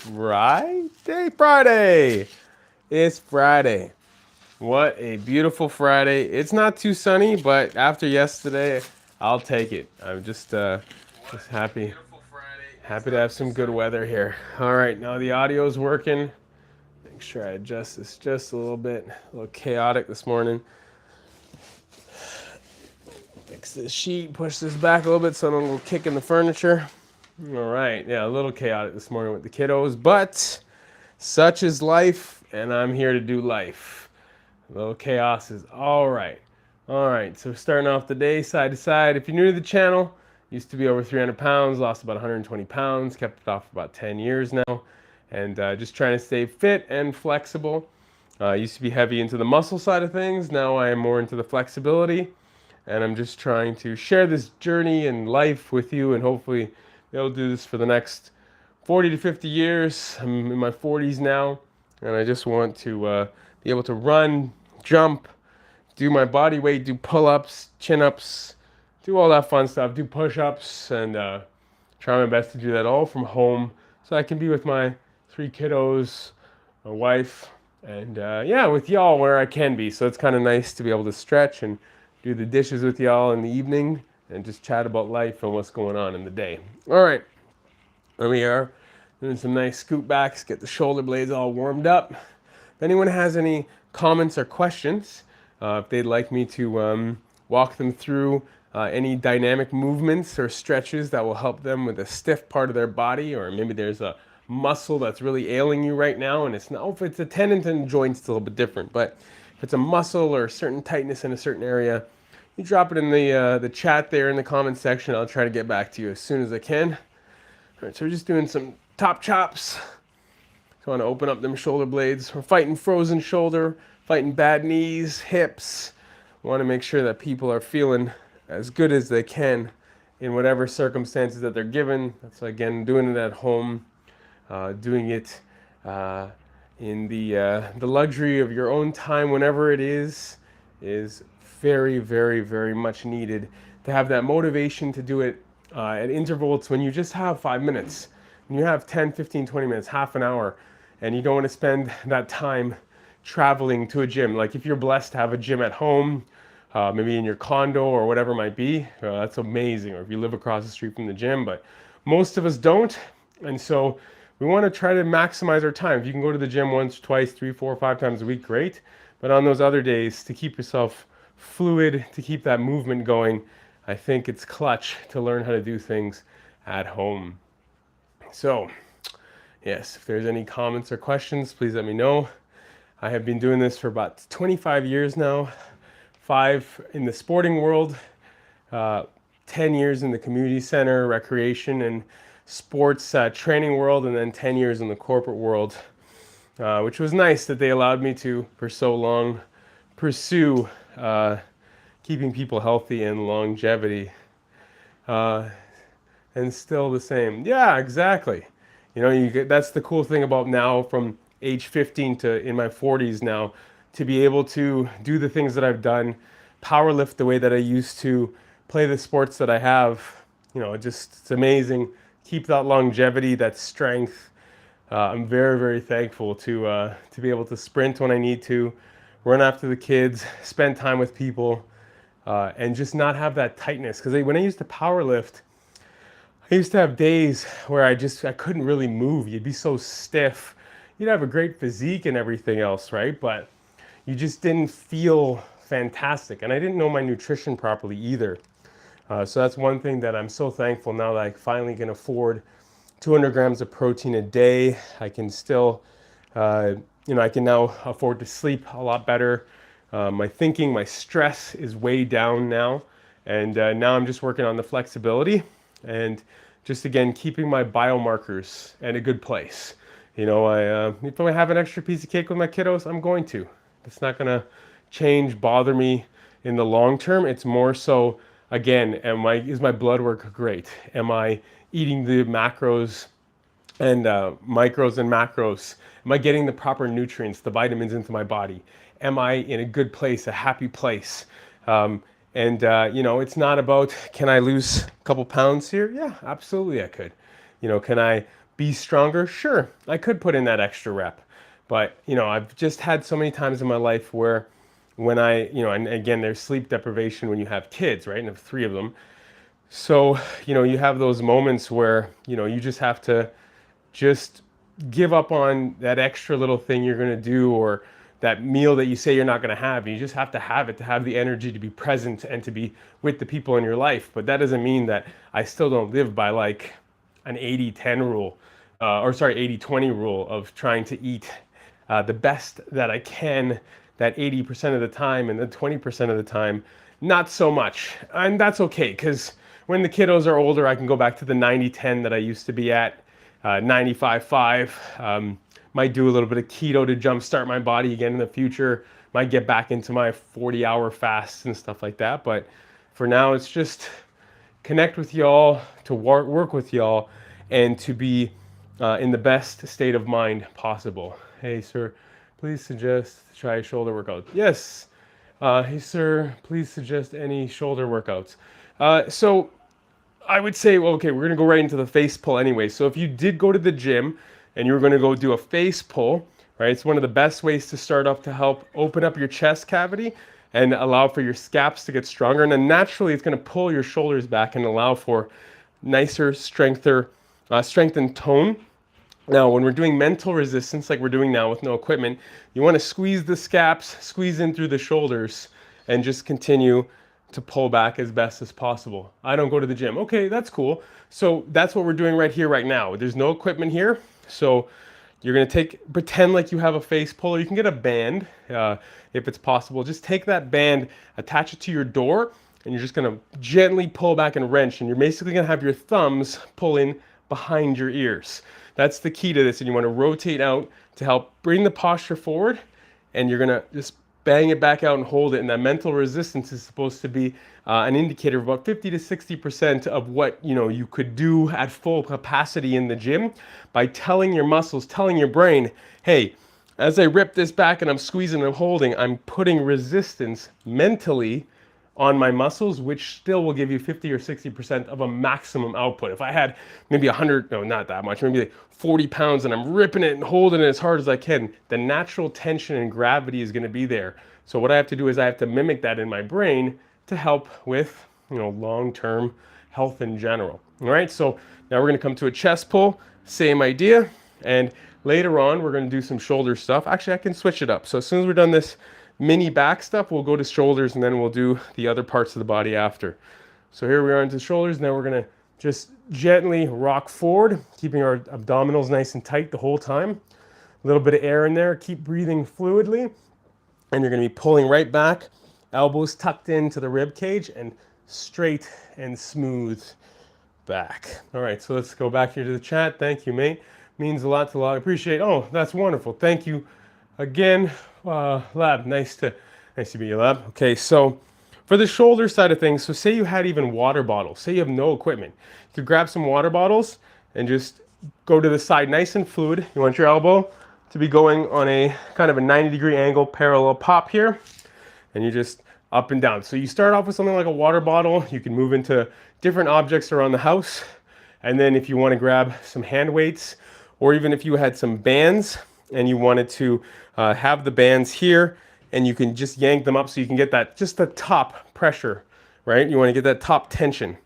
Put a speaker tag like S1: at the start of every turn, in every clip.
S1: Friday. It's Friday. What a beautiful Friday. It's not too sunny, but after yesterday, I'll take it. I'm just happy to have some good weather here. All right, now the audio's working. Make sure I adjust this just a little bit. A little chaotic this morning. Fix this sheet, push this back a little bit so I don't go kicking the furniture. All right, yeah, a little chaotic this morning with the kiddos, but such is life, and I'm here to do life. A little chaos is all right. All right, so starting off the day side to side. If you're new to the channel, used to be over 300 pounds, lost about 120 pounds, kept it off for about 10 years now, and just trying to stay fit and flexible. Used to be heavy into the muscle side of things. Now I am more into the flexibility, and I'm just trying to share this journey and life with you, and hopefully be able to do this for the next 40 to 50 years. I'm in my 40s now, and I just want to be able to run, jump, do my body weight, do pull-ups, chin-ups, do all that fun stuff, do push-ups, and try my best to do that all from home so I can be with my 3 kiddos, my wife, and yeah, with y'all where I can be. So it's kind of nice to be able to stretch and do the dishes with y'all in the evening and just chat about life and what's going on in the day. All right, there we are, doing some nice scoop backs, get the shoulder blades all warmed up. If anyone has any comments or questions, if they'd like me to walk them through any dynamic movements or stretches that will help them with a stiff part of their body, or maybe there's a muscle that's really ailing you right now, and it's not, if it's a tendon and joint, it's a little bit different, but if it's a muscle or a certain tightness in a certain area, you drop it in the chat there in the comment section. I'll try to get back to you as soon as I can. All right, so we're just doing some top chops. So I want to open up them shoulder blades. We're fighting frozen shoulder, fighting bad knees, hips. We want to make sure that people are feeling as good as they can in whatever circumstances that they're given. That's again doing it at home, doing it in the luxury of your own time, whenever it is very, very, very much needed to have that motivation to do it at intervals when you just have 5 minutes. When you have 10, 15, 20 minutes, half an hour, and you don't want to spend that time traveling to a gym. Like if you're blessed to have a gym at home, maybe in your condo or whatever it might be, that's amazing. Or if you live across the street from the gym, but most of us don't. And so we want to try to maximize our time. If you can go to the gym once, twice, 3, 4, 5 times a week, great. But on those other days, to keep yourself fluid, to keep that movement going, I think it's clutch to learn how to do things at home. So, yes, if there's any comments or questions, please let me know. I have been doing this for about 25 years now, 5 in the sporting world, 10 years in the community center, recreation, and sports training world, and then 10 years in the corporate world, which was nice that they allowed me to, for so long, pursue keeping people healthy and longevity. And still the same. Yeah, exactly. You know, that's the cool thing about now, from age 15 to in my 40s now, to be able to do the things that I've done, power lift the way that I used to, play the sports that I have. You know, it's amazing. Keep that longevity, that strength. I'm very, very thankful to be able to sprint when I need to, run after the kids, spend time with people, and just not have that tightness. Because when I used to power lift, I used to have days where I couldn't really move. You'd be so stiff. You'd have a great physique and everything else, right? But you just didn't feel fantastic. And I didn't know my nutrition properly either. So that's one thing that I'm so thankful now that I finally can afford 200 grams of protein a day. I can still, I can now afford to sleep a lot better. My thinking, my stress is way down now. And now I'm just working on the flexibility and just, again, keeping my biomarkers in a good place. You know, if I have an extra piece of cake with my kiddos, I'm going to. It's not going to bother me in the long term. It's more so, again, is my blood work great? Am I eating the macros and micros and macros? Am I getting the proper nutrients, the vitamins into my body? Am I in a good place, a happy place? It's not about, can I lose a couple pounds here? Yeah, absolutely I could. Can I be stronger? Sure, I could put in that extra rep. But, I've just had so many times in my life where when and again, there's sleep deprivation when you have kids, right? And I have three of them. So, you have those moments where, you just have to just give up on that extra little thing you're going to do, or that meal that you say you're not going to have. You just have to have it to have the energy to be present and to be with the people in your life. But that doesn't mean that I still don't live by like an 80-10 rule, or sorry, 80-20 rule of trying to eat the best that I can that 80% of the time, and then 20% of the time, not so much. And that's okay, because when the kiddos are older, I can go back to the 90-10 that I used to be at, 95-5. Might do a little bit of keto to jumpstart my body again in the future. Might get back into my 40-hour fasts and stuff like that. But for now, it's just connect with y'all, to work with y'all, and to be in the best state of mind possible. Hey, sir, please suggest try a shoulder workout. Yes. Hey, sir, please suggest any shoulder workouts. So I would say, well, okay, we're going to go right into the face pull anyway. So if you did go to the gym and you're going to go do a face pull, right, it's one of the best ways to start off to help open up your chest cavity and allow for your scaps to get stronger. And then naturally, it's going to pull your shoulders back and allow for nicer, strengthened tone. Now, when we're doing mental resistance, like we're doing now with no equipment, you want to squeeze the scaps, squeeze in through the shoulders, and just continue to pull back as best as possible. I don't go to the gym. Okay, that's cool. So that's what we're doing right here, right now. There's no equipment here. So you're going to pretend like you have a face puller. You can get a band if it's possible. Just take that band, attach it to your door, and you're just going to gently pull back and wrench. And you're basically going to have your thumbs pull in behind your ears. That's the key to this. And you want to rotate out to help bring the posture forward. And you're going to just bang it back out and hold it. And that mental resistance is supposed to be an indicator of about 50 to 60% of what you could do at full capacity in the gym by telling your muscles, telling your brain, hey, as I rip this back and I'm squeezing and holding, I'm putting resistance mentally on my muscles, which still will give you 50 or 60% of a maximum output. If I had maybe 100, no, not that much, maybe like 40 pounds and I'm ripping it and holding it as hard as I can, the natural tension and gravity is gonna be there. So what I have to do is I have to mimic that in my brain to help with, long-term health in general. All right, so now we're gonna come to a chest pull, same idea. And later on, we're gonna do some shoulder stuff. Actually, I can switch it up. So as soon as we're done this mini back stuff, we'll go to shoulders and then we'll do the other parts of the body after. So here we are into shoulders. Now we're gonna just gently rock forward, keeping our abdominals nice and tight the whole time. A little bit of air in there, keep breathing fluidly. And you're gonna be pulling right back, elbows tucked into the rib cage and straight and smooth back. All right, so let's go back here to the chat. Thank you, mate. Means a lot to a lot. I appreciate. Oh, that's wonderful. Thank you again, Lab. Nice to meet you, Lab. Okay, so for the shoulder side of things, so say you had even water bottles. Say you have no equipment. You could grab some water bottles and just go to the side nice and fluid. You want your elbow to be going on a kind of a 90-degree angle, parallel pop here, and you just up and down. So you start off with something like a water bottle. You can move into different objects around the house. And then if you want to grab some hand weights, or even if you had some bands and you wanted to have the bands here, and you can just yank them up so you can get that, just the top pressure, right? You want to get that top tension.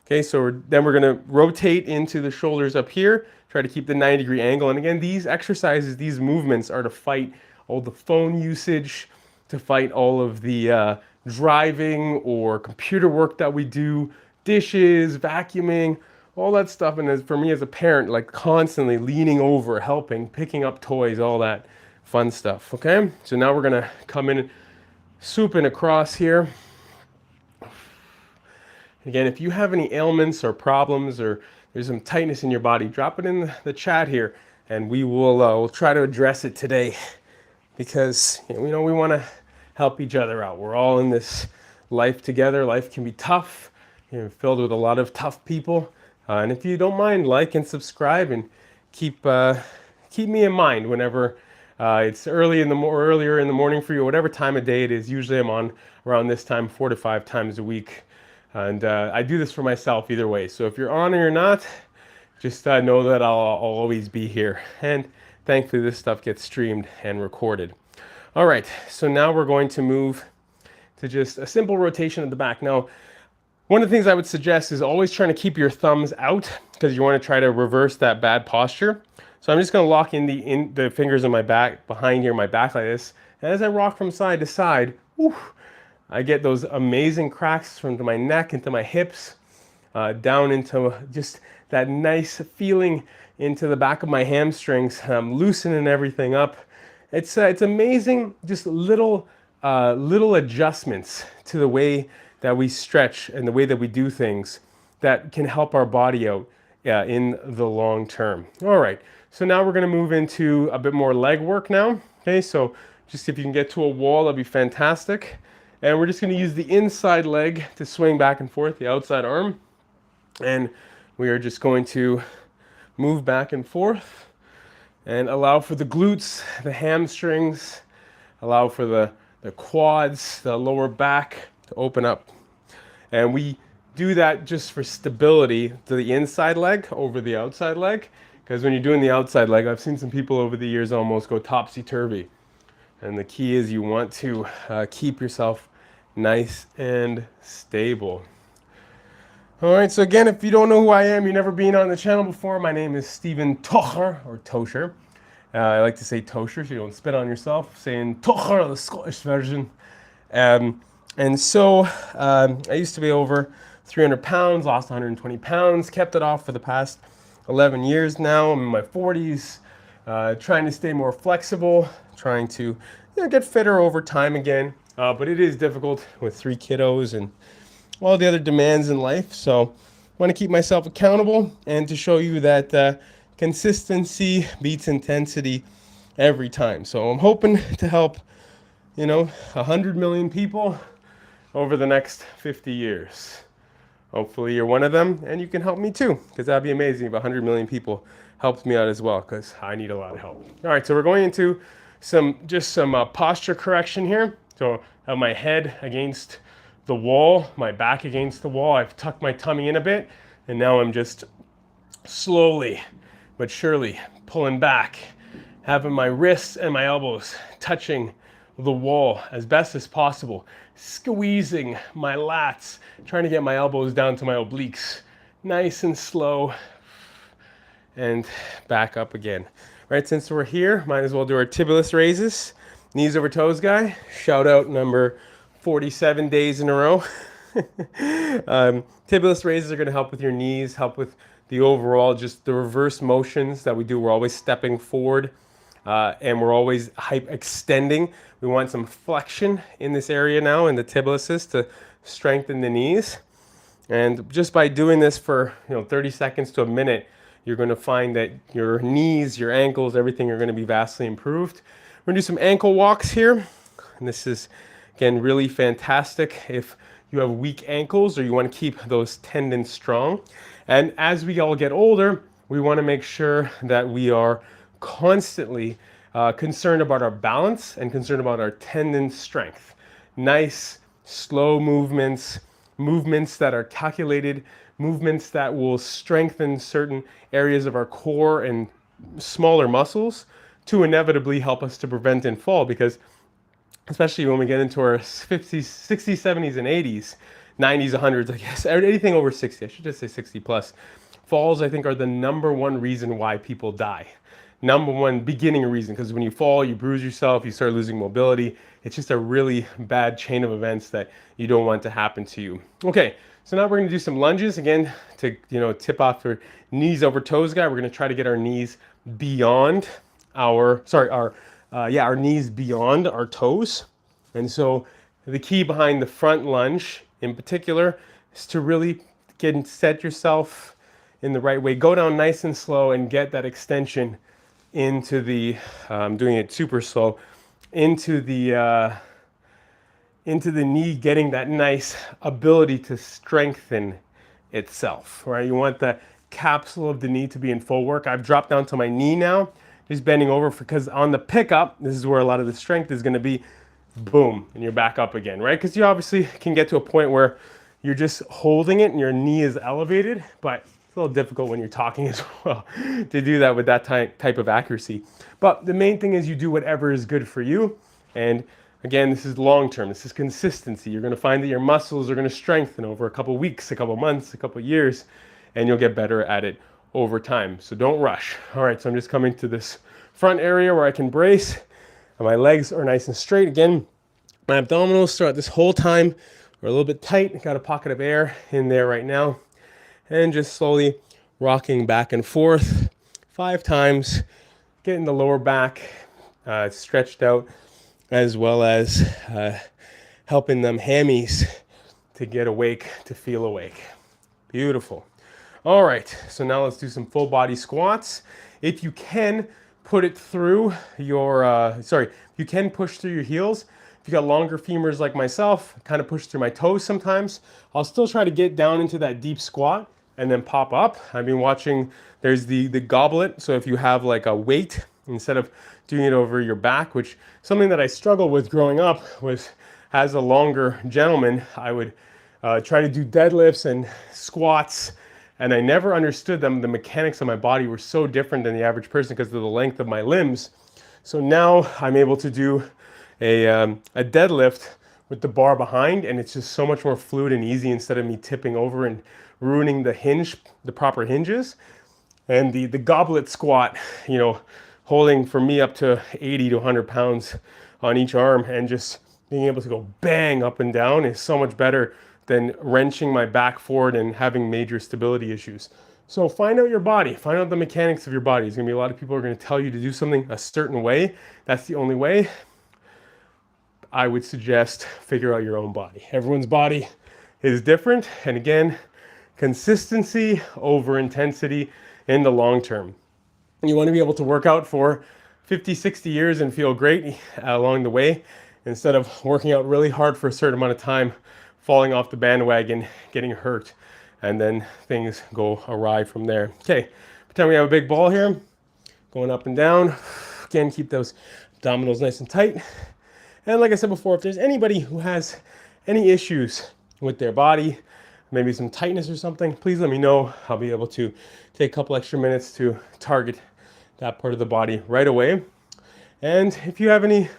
S1: Okay, so then we're going to rotate into the shoulders up here, try to keep the 90-degree angle. And again, these exercises, these movements are to fight all the phone usage, to fight all of the driving or computer work that we do, dishes, vacuuming, all that stuff. And as for me as a parent, like constantly leaning over, helping, picking up toys, all that fun stuff, okay? So now we're gonna come in, swooping across here. Again, if you have any ailments or problems or there's some tightness in your body, drop it in the chat here and we will we'll try to address it today, because we want to help each other out. We're all in this life together. Life can be tough, filled with a lot of tough people. And if you don't mind, like and subscribe and keep me in mind whenever it's earlier in the morning for you, whatever time of day it is. Usually I'm on around this time 4 to 5 times a week. And I do this for myself either way. So if you're on or you're not, just know that I'll always be here. And thankfully, this stuff gets streamed and recorded. All right, so now we're going to move to just a simple rotation of the back. Now, one of the things I would suggest is always trying to keep your thumbs out because you want to try to reverse that bad posture. So I'm just going to lock in the fingers on my back, behind here, my back like this. And as I rock from side to side, whew, I get those amazing cracks from my neck into my hips, down into just that nice feeling into the back of my hamstrings. I'm loosening everything up. It's amazing, just little adjustments to the way that we stretch and the way that we do things that can help our body out in the long term. All right, so now we're gonna move into a bit more leg work now. Okay, so just if you can get to a wall, that'd be fantastic. And we're just gonna use the inside leg to swing back and forth, the outside arm. And we are just going to move back and forth and allow for the glutes, the hamstrings, allow for the quads, the lower back to open up. And we do that just for stability to the inside leg over the outside leg. Because when you're doing the outside leg, I've seen some people over the years almost go topsy-turvy. And the key is you want to keep yourself nice and stable. All right, so again, if you don't know who I am, you've never been on the channel before, my name is Steven Tocher, or Tosher. I like to say Tosher so you don't spit on yourself, saying Tocher, the Scottish version. And so I used to be over 300 pounds, lost 120 pounds, kept it off for the past 11 years now. I'm in my 40s, trying to stay more flexible, trying to get fitter over time again. But it is difficult with 3 kiddos and all the other demands in life. So I want to keep myself accountable and to show you that consistency beats intensity every time. So I'm hoping to help, 100 million people over the next 50 years. Hopefully you're one of them and you can help me too, because that'd be amazing if 100 million people helped me out as well, because I need a lot of help. All right, so we're going into some posture correction here. So I have my head against the wall, my back against the wall. I've tucked my tummy in a bit, and now I'm just slowly but surely pulling back, having my wrists and my elbows touching the wall as best as possible, squeezing my lats, trying to get my elbows down to my obliques, nice and slow, and back up again. Right, since we're here, might as well do our tibulus raises. Knees over toes guy, shout out number 47 days in a row. Tibulus raises are going to help with your knees, help with the overall, just the reverse motions that we do. We're always stepping forward and we're always extending. We want some flexion in this area now in the tibuluses to strengthen the knees. And just by doing this for 30 seconds to a minute, you're going to find that your knees, your ankles, everything are going to be vastly improved. We're going to do some ankle walks here. And this is, again, really fantastic if you have weak ankles or you want to keep those tendons strong. And as we all get older, we want to make sure that we are constantly concerned about our balance and concerned about our tendon strength. Nice, slow movements, movements that are calculated, movements that will strengthen certain areas of our core and smaller muscles to inevitably help us to prevent and fall, because especially when we get into our 50s, 60s, 70s, and 80s, 90s, 100s, I guess, anything over 60, I should just say 60 plus, falls, I think, are the #1 reason why people die. #1 beginning reason, because when you fall, you bruise yourself, you start losing mobility. It's just a really bad chain of events that you don't want to happen to you. Okay, so now we're gonna do some lunges, again, to tip off our knees over toes guy. We're gonna try to get our knees beyond our knees beyond our toes. And so the key behind the front lunge in particular is to really set yourself in the right way. Go down nice and slow and get that extension into the, I'm doing it super slow, into the knee, getting that nice ability to strengthen itself, right? You want the capsule of the knee to be in full work. I've dropped down to my knee now, just bending over, because on the pickup, this is where a lot of the strength is going to be. Boom, and you're back up again, right? Because you obviously can get to a point where you're just holding it and your knee is elevated, but a little difficult when you're talking as well to do that with that type of accuracy. But the main thing is you do whatever is good for you. And again, this is long term. This is consistency. You're going to find that your muscles are going to strengthen over a couple weeks, a couple months, a couple years, and you'll get better at it over time. So don't rush. All right, so I'm just coming to this front area where I can brace. And my legs are nice and straight. Again, my abdominals throughout this whole time are a little bit tight. Got a pocket of air in there right now. And just slowly rocking back and forth 5 times, getting the lower back stretched out, as well as helping them hammies to get awake, to feel awake. Beautiful. All right, so now let's do some full body squats. If you can put it through your, you can push through your heels. If you got longer femurs like myself, kind of push through my toes sometimes. I'll still try to get down into that deep squat and then pop up. I've been watching, there's the goblet. So if you have like a weight, instead of doing it over your back, which something that I struggled with growing up was, as a longer gentleman, I would try to do deadlifts and squats, and I never understood them. The mechanics of my body were so different than the average person because of the length of my limbs. So now I'm able to do a deadlift with the bar behind, and it's just so much more fluid and easy instead of me tipping over and ruining the hinge, the proper hinges. And the goblet squat, you know, holding for me up to 80 to 100 pounds on each arm and just being able to go bang up and down is so much better than wrenching my back forward and having major stability issues. So find out your body, find out the mechanics of your body. There's gonna be a lot of people who are gonna tell you to do something a certain way. That's the only way. I would suggest figure out your own body. Everyone's body is different. And again, consistency over intensity in the long term. You want to be able to work out for 50, 60 years and feel great along the way, instead of working out really hard for a certain amount of time, falling off the bandwagon, getting hurt, and then things go awry from there. Okay, pretend we have a big ball here, going up and down. Again, keep those abdominals nice and tight. And like I said before, if there's anybody who has any issues with their body, maybe some tightness or something, please let me know. I'll be able to take a couple extra minutes to target that part of the body right away. And if you have any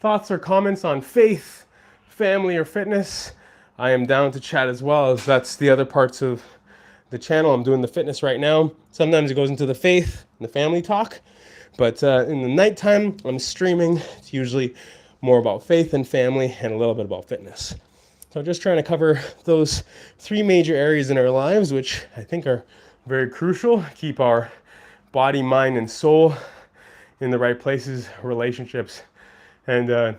S1: thoughts or comments on faith, family, or fitness, I am down to chat as well, as that's the other parts of the channel. I'm doing the fitness right now. Sometimes it goes into the faith and the family talk, but in the nighttime, I'm streaming. It's usually more about faith and family and a little bit about fitness. So I'm just trying to cover those 3 major areas in our lives, which I think are very crucial. Keep our body, mind, and soul in the right places, relationships, and oh,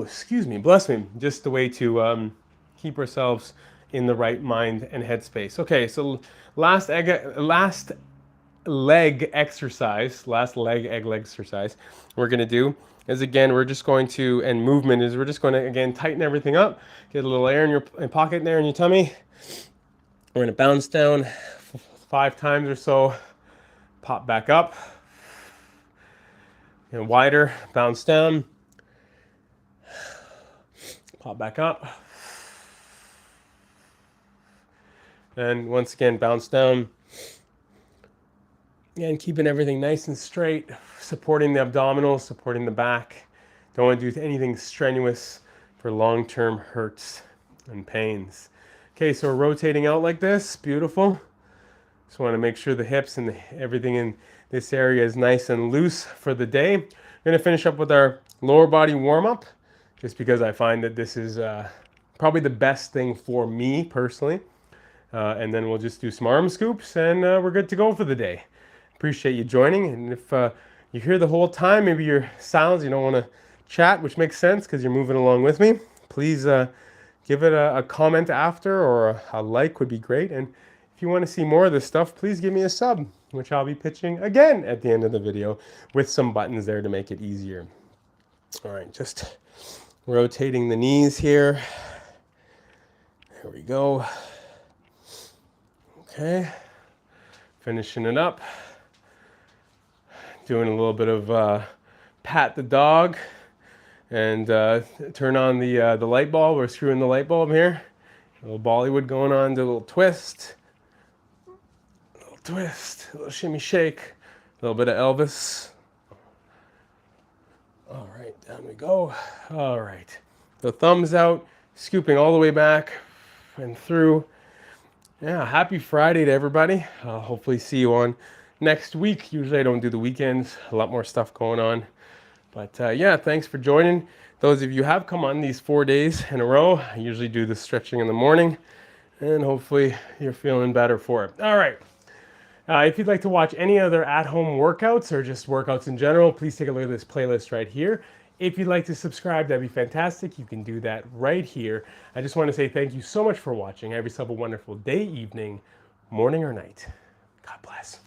S1: excuse me, bless me, just the way to keep ourselves in the right mind and headspace. Okay, so last leg exercise we're going to do is, again, we're just going to, and movement is, we're just going to, again, tighten everything up, get a little air in your pocket there in your tummy. We're going to bounce down 5 times or so, pop back up, and wider, bounce down, pop back up, and once again, bounce down. And keeping everything nice and straight, supporting the abdominals, supporting the back. Don't want to do anything strenuous for long-term hurts and pains. Okay, so we're rotating out like this. Beautiful. Just want to make sure the hips and everything in this area is nice and loose for the day. I'm going to finish up with our lower body warm-up, just because I find that this is probably the best thing for me personally. And then we'll just do some arm scoops, and we're good to go for the day. Appreciate you joining, and if you hear the whole time, maybe you're silent, you don't want to chat, which makes sense because you're moving along with me, please give it a comment after, or a like would be great. And if you want to see more of this stuff, please give me a sub, which I'll be pitching again at the end of the video with some buttons there to make it easier. All right, just rotating the knees here. There we go. Okay, finishing it up. Doing a little bit of pat the dog and turn on the light bulb. We're screwing the light bulb here. A little Bollywood going on, do a little twist. twist, a little shimmy shake, a little bit of Elvis. All right, down we go. All right, the thumbs out, scooping all the way back and through. Yeah, happy Friday to everybody. I'll hopefully see you on next week. Usually I don't do the weekends, a lot more stuff going on. But yeah, thanks for joining. Those of you who have come on these 4 days in a row, I usually do the stretching in the morning, and hopefully you're feeling better for it. All right. If you'd like to watch any other at-home workouts or just workouts in general, please take a look at this playlist right here. If you'd like to subscribe, that'd be fantastic. You can do that right here. I just want to say thank you so much for watching. Have yourself a wonderful day, evening, morning, or night. God bless.